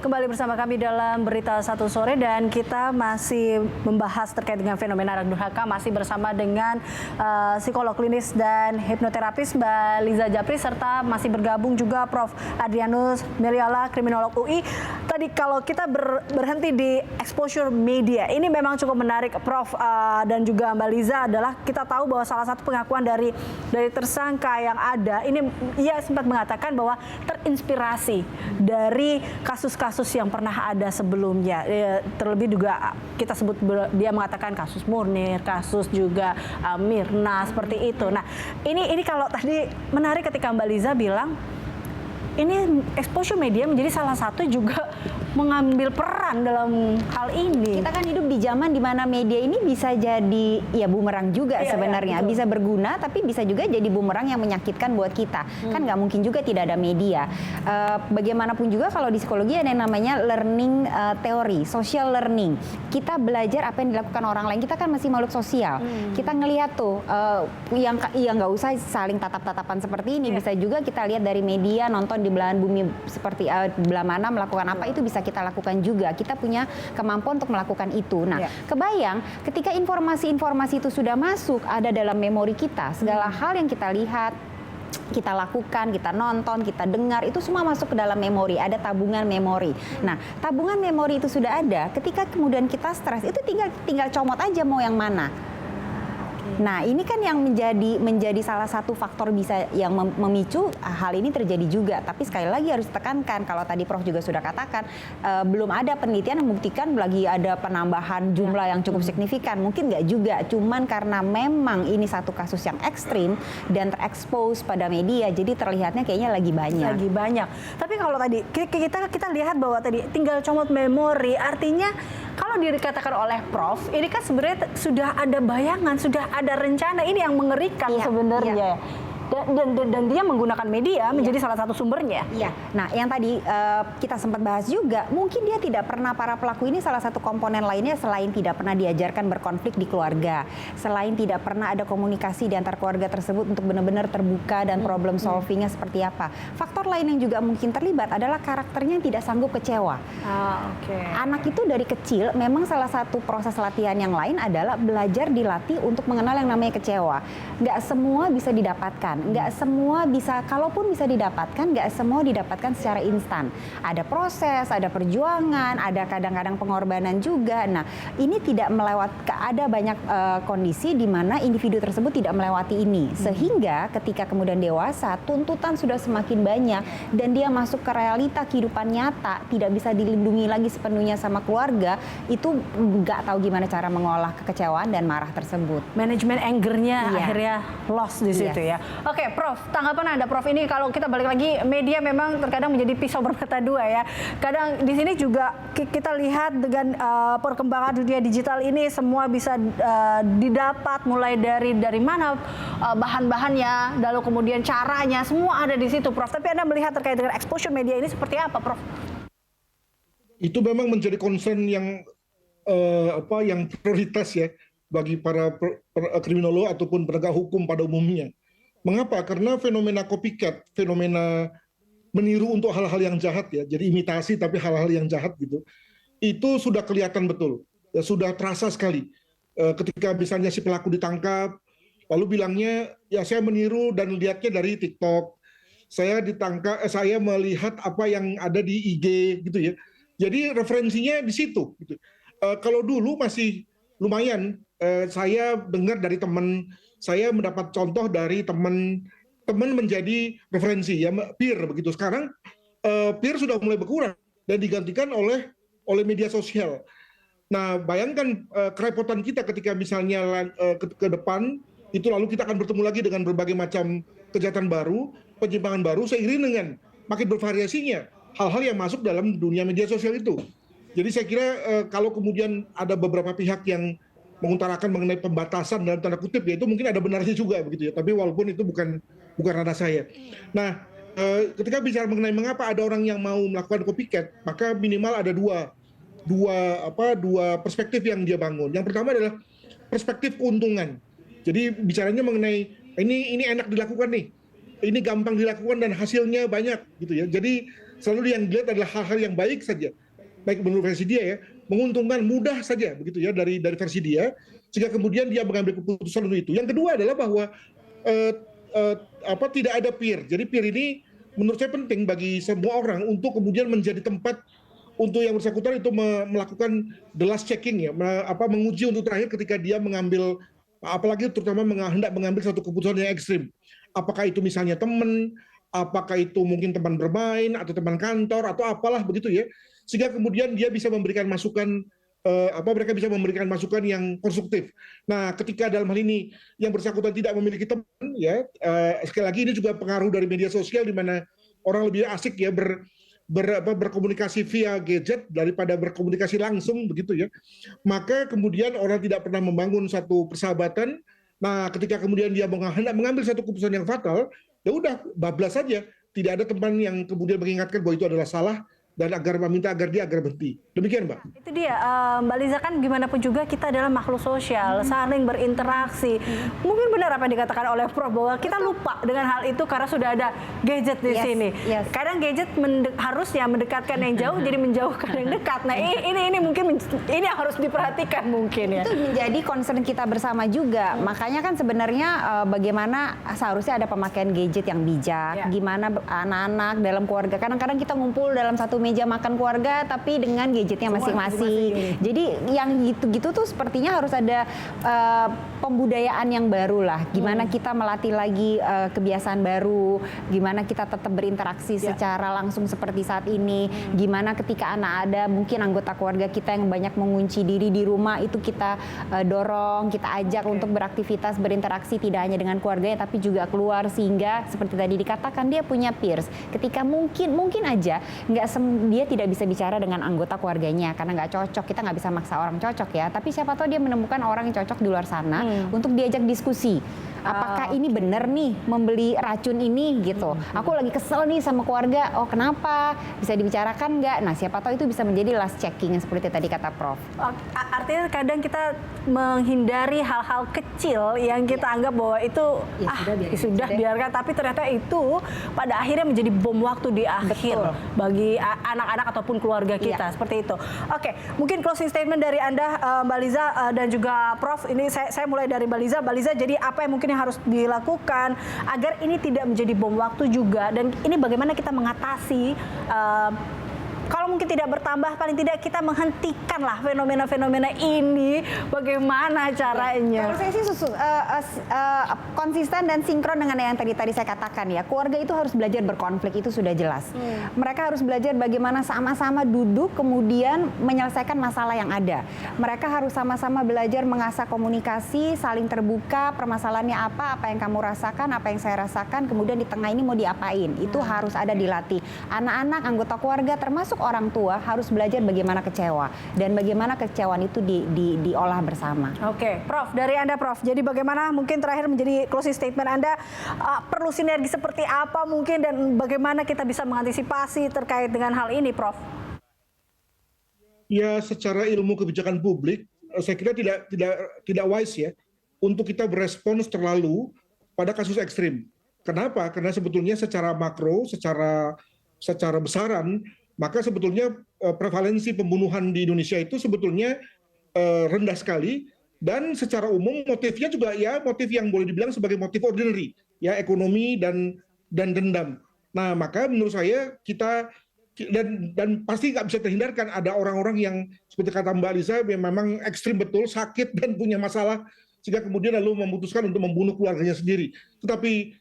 Kembali bersama kami dalam Berita Satu Sore dan kita masih membahas terkait dengan fenomena anak durhaka, masih bersama dengan psikolog klinis dan hipnoterapis Mbak Liza Japri, serta masih bergabung juga Prof. Adrianus Meliala, kriminolog UI. Tadi kalau kita berhenti di exposure media, ini memang cukup menarik Prof. Dan juga Mbak Liza, adalah kita tahu bahwa salah satu pengakuan dari tersangka yang ada, ini ia sempat mengatakan bahwa terinspirasi dari kasus-kasus yang pernah ada sebelumnya. Terlebih juga kita sebut, dia mengatakan kasus Munir, kasus juga Mirna, seperti itu. Nah, ini kalau tadi menarik ketika Mbak Liza bilang ini exposure media menjadi salah satu juga mengambil peran dalam hal ini. Kita kan hidup di zaman di mana media ini bisa jadi ya bumerang juga sebenarnya. Bisa berguna tapi bisa juga jadi bumerang yang menyakitkan buat kita. Kan nggak mungkin juga tidak ada media. Bagaimanapun juga kalau di psikologi ada yang namanya learning teori, social learning. Kita belajar apa yang dilakukan orang lain. Kita kan masih makhluk sosial. Kita ngelihat tuh yang nggak usah saling tatap-tatapan seperti ini. Bisa juga kita lihat dari media, nonton di belahan bumi seperti belah mana melakukan apa, itu bisa kita lakukan juga. Kita punya kemampuan untuk melakukan itu. Nah, kebayang ketika informasi-informasi itu sudah masuk, ada dalam memori kita, segala hal yang kita lihat, kita lakukan, kita nonton, kita dengar, itu semua masuk ke dalam memori, ada tabungan memori. Nah, tabungan memori itu sudah ada, ketika kemudian kita stres, itu tinggal comot aja mau yang mana. Nah, ini kan yang menjadi salah satu faktor bisa yang memicu hal ini terjadi juga. Tapi sekali lagi harus ditekankan, kalau tadi Prof juga sudah katakan, belum ada penelitian yang membuktikan lagi ada penambahan jumlah yang cukup signifikan. Mungkin nggak juga, cuman karena memang ini satu kasus yang ekstrim dan terekspos pada media, jadi terlihatnya kayaknya lagi banyak. Tapi kalau tadi kita lihat bahwa tadi tinggal comot memori, artinya kalau dikatakan oleh Prof, ini kan sebenarnya sudah ada bayangan, sudah ada rencana. Ini yang mengerikan sebenarnya. Dan dia menggunakan media menjadi salah satu sumbernya. Iya. Nah, yang tadi kita sempat bahas juga, mungkin dia tidak pernah, para pelaku ini salah satu komponen lainnya selain tidak pernah diajarkan berkonflik di keluarga, selain tidak pernah ada komunikasi di antar keluarga tersebut untuk benar-benar terbuka dan problem solvingnya seperti apa. Faktor lain yang juga mungkin terlibat adalah karakternya yang tidak sanggup kecewa. Anak itu dari kecil memang salah satu proses latihan yang lain adalah belajar dilatih untuk mengenal yang namanya kecewa. Nggak semua bisa didapatkan. Nggak semua bisa, kalaupun bisa didapatkan, nggak semua didapatkan secara instan. Ada proses, ada perjuangan, ada kadang-kadang pengorbanan juga. Nah, ini tidak ada banyak kondisi di mana individu tersebut tidak melewati ini. Sehingga ketika kemudian dewasa, tuntutan sudah semakin banyak dan dia masuk ke realita kehidupan nyata, tidak bisa dilindungi lagi sepenuhnya sama keluarga, itu nggak tahu gimana cara mengolah kekecewaan dan marah tersebut. Manajemen angernya akhirnya lost di situ ya. Oke, Prof, tanggapan Anda, Prof, ini kalau kita balik lagi, media memang terkadang menjadi pisau bermata dua ya. Kadang di sini juga kita lihat dengan perkembangan dunia digital ini, semua bisa didapat mulai dari mana bahan-bahannya, lalu kemudian caranya, semua ada di situ, Prof. Tapi Anda melihat terkait dengan exposure media ini seperti apa, Prof? Itu memang menjadi concern yang yang prioritas ya bagi para kriminolog ataupun penegak hukum pada umumnya. Mengapa? Karena fenomena copycat, fenomena meniru untuk hal-hal yang jahat ya, jadi imitasi tapi hal-hal yang jahat gitu, itu sudah kelihatan betul, ya, sudah terasa sekali. Ketika misalnya si pelaku ditangkap, lalu bilangnya, ya saya meniru dan lihatnya dari TikTok, saya melihat apa yang ada di IG gitu ya. Jadi referensinya di situ. Gitu. Kalau dulu masih lumayan, saya dengar dari teman, saya mendapat contoh dari teman menjadi referensi ya, peer begitu. Sekarang peer sudah mulai berkurang dan digantikan oleh media sosial. Nah, bayangkan kerepotan kita ketika misalnya ke depan itu, lalu kita akan bertemu lagi dengan berbagai macam kejahatan baru, penyimpangan baru, seiring dengan makin bervariasinya hal-hal yang masuk dalam dunia media sosial itu. Jadi saya kira kalau kemudian ada beberapa pihak yang mengutarakan mengenai pembatasan dalam tanda kutip, ya itu mungkin ada benarnya juga begitu ya. Tapi walaupun itu bukan ranah saya. Nah, ketika bicara mengenai mengapa ada orang yang mau melakukan copycat, maka minimal ada dua perspektif yang dia bangun. Yang pertama adalah perspektif keuntungan. Jadi bicaranya mengenai ini enak dilakukan nih. ini gampang dilakukan dan hasilnya banyak gitu ya. Jadi selalu yang dilihat adalah hal-hal yang baik saja, baik menurut versi dia ya, menguntungkan, mudah saja begitu ya dari versi dia, sehingga kemudian dia mengambil keputusan untuk itu. Yang kedua adalah bahwa tidak ada peer. Jadi peer ini menurut saya penting bagi semua orang untuk kemudian menjadi tempat untuk yang bersangkutan itu melakukan the last checking ya, menguji untuk terakhir ketika dia mengambil, apalagi terutama hendak mengambil satu keputusan yang ekstrim. Apakah itu misalnya teman, apakah itu mungkin teman bermain atau teman kantor atau apalah begitu ya, sehingga kemudian dia bisa memberikan masukan, mereka bisa memberikan masukan yang konstruktif. Nah, ketika dalam hal ini yang bersangkutan tidak memiliki teman ya, sekali lagi ini juga pengaruh dari media sosial di mana orang lebih asik ya berkomunikasi via gadget daripada berkomunikasi langsung begitu ya. Maka kemudian orang tidak pernah membangun satu persahabatan. Nah, ketika kemudian dia hendak mengambil satu keputusan yang fatal, ya udah bablas saja. Tidak ada teman yang kemudian mengingatkan bahwa itu adalah salah dan meminta agar berhenti. Demikian, Mbak. Itu dia, Mbak Liza, kan gimana pun juga kita adalah makhluk sosial, saling berinteraksi. Mungkin benar apa yang dikatakan oleh Prof bahwa kita lupa dengan hal itu karena sudah ada gadget di sini. Kadang gadget harusnya mendekatkan yang jauh jadi menjauhkan yang dekat. Nah, ini mungkin ini yang harus diperhatikan mungkin ya. Itu menjadi concern kita bersama juga. Makanya kan sebenarnya bagaimana seharusnya ada pemakaian gadget yang bijak. Gimana anak-anak dalam keluarga. Kadang-kadang kita ngumpul dalam satu meja makan keluarga tapi dengan gadgetnya masing-masing. Jadi yang gitu-gitu tuh sepertinya harus ada pembudayaan yang baru lah. Gimana kita melatih lagi kebiasaan baru, gimana kita tetap berinteraksi secara langsung seperti saat ini. Gimana ketika anak ada mungkin anggota keluarga kita yang banyak mengunci diri di rumah, itu kita dorong, kita ajak untuk beraktivitas, berinteraksi tidak hanya dengan keluarganya tapi juga keluar, sehingga seperti tadi dikatakan dia punya peers. Ketika mungkin aja dia tidak bisa bicara dengan anggota keluarganya karena nggak cocok, kita nggak bisa maksa orang cocok ya, tapi siapa tahu dia menemukan orang yang cocok di luar sana untuk diajak diskusi. Apakah ini benar nih membeli racun ini gitu? Aku lagi kesel nih sama keluarga. Oh, kenapa? Bisa dibicarakan nggak? Nah, siapa tahu itu bisa menjadi last checking seperti tadi kata Prof. Artinya kadang kita menghindari hal-hal kecil yang kita anggap bahwa itu sudah biarkan, tapi ternyata itu pada akhirnya menjadi bom waktu di akhir bagi anak-anak ataupun keluarga kita, seperti itu. Oke, mungkin closing statement dari Anda, Mbak Liza, dan juga Prof. Ini saya mulai dari Mbak Liza. Mbak Liza, jadi apa yang mungkin yang harus dilakukan agar ini tidak menjadi bom waktu juga, dan ini bagaimana kita mengatasi kalau mungkin tidak bertambah, paling tidak kita menghentikanlah fenomena-fenomena ini. Bagaimana caranya? Kalau saya sih konsisten dan sinkron dengan yang tadi saya katakan ya. Keluarga itu harus belajar berkonflik, itu sudah jelas. Mereka harus belajar bagaimana sama-sama duduk kemudian menyelesaikan masalah yang ada. Mereka harus sama-sama belajar mengasah komunikasi, saling terbuka, permasalahannya apa yang kamu rasakan, apa yang saya rasakan, kemudian di tengah ini mau diapain. Itu harus ada dilatih. Anak-anak, anggota keluarga, termasuk orang tua harus belajar bagaimana kecewa dan bagaimana kekecewaan itu diolah bersama. Oke, Prof, dari Anda Prof. Jadi bagaimana mungkin terakhir menjadi closing statement Anda, perlu sinergi seperti apa mungkin dan bagaimana kita bisa mengantisipasi terkait dengan hal ini, Prof? Ya, secara ilmu kebijakan publik saya kira tidak wise ya untuk kita berespons terlalu pada kasus ekstrim. Kenapa? Karena sebetulnya secara makro, secara besaran, maka sebetulnya prevalensi pembunuhan di Indonesia itu sebetulnya rendah sekali, dan secara umum motifnya juga ya motif yang boleh dibilang sebagai motif ordinary, ya, ekonomi dan dendam. Nah, maka menurut saya kita dan pasti nggak bisa terhindarkan ada orang-orang yang seperti kata Mbak Liza yang memang ekstrim betul, sakit dan punya masalah sehingga kemudian lalu memutuskan untuk membunuh keluarganya sendiri. Tetapi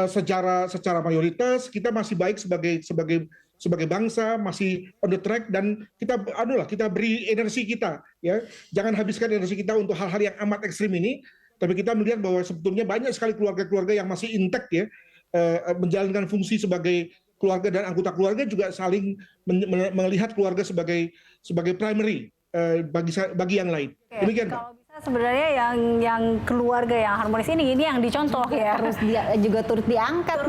secara mayoritas kita masih baik sebagai bangsa, masih on the track, dan kita beri energi kita ya. Jangan habiskan energi kita untuk hal-hal yang amat ekstrim ini, tapi kita melihat bahwa sebetulnya banyak sekali keluarga-keluarga yang masih intact ya, menjalankan fungsi sebagai keluarga, dan anggota keluarga juga saling melihat keluarga sebagai primary bagi yang lain. Demikian, Pak. Sebenarnya yang keluarga yang harmonis ini yang dicontoh ya, harus juga turut diangkat,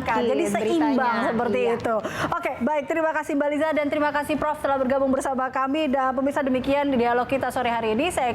jadi seimbang seperti itu. Oke, baik, terima kasih Mbak Liza dan terima kasih Prof telah bergabung bersama kami, dan pemirsa demikian dialog kita sore hari ini. Saya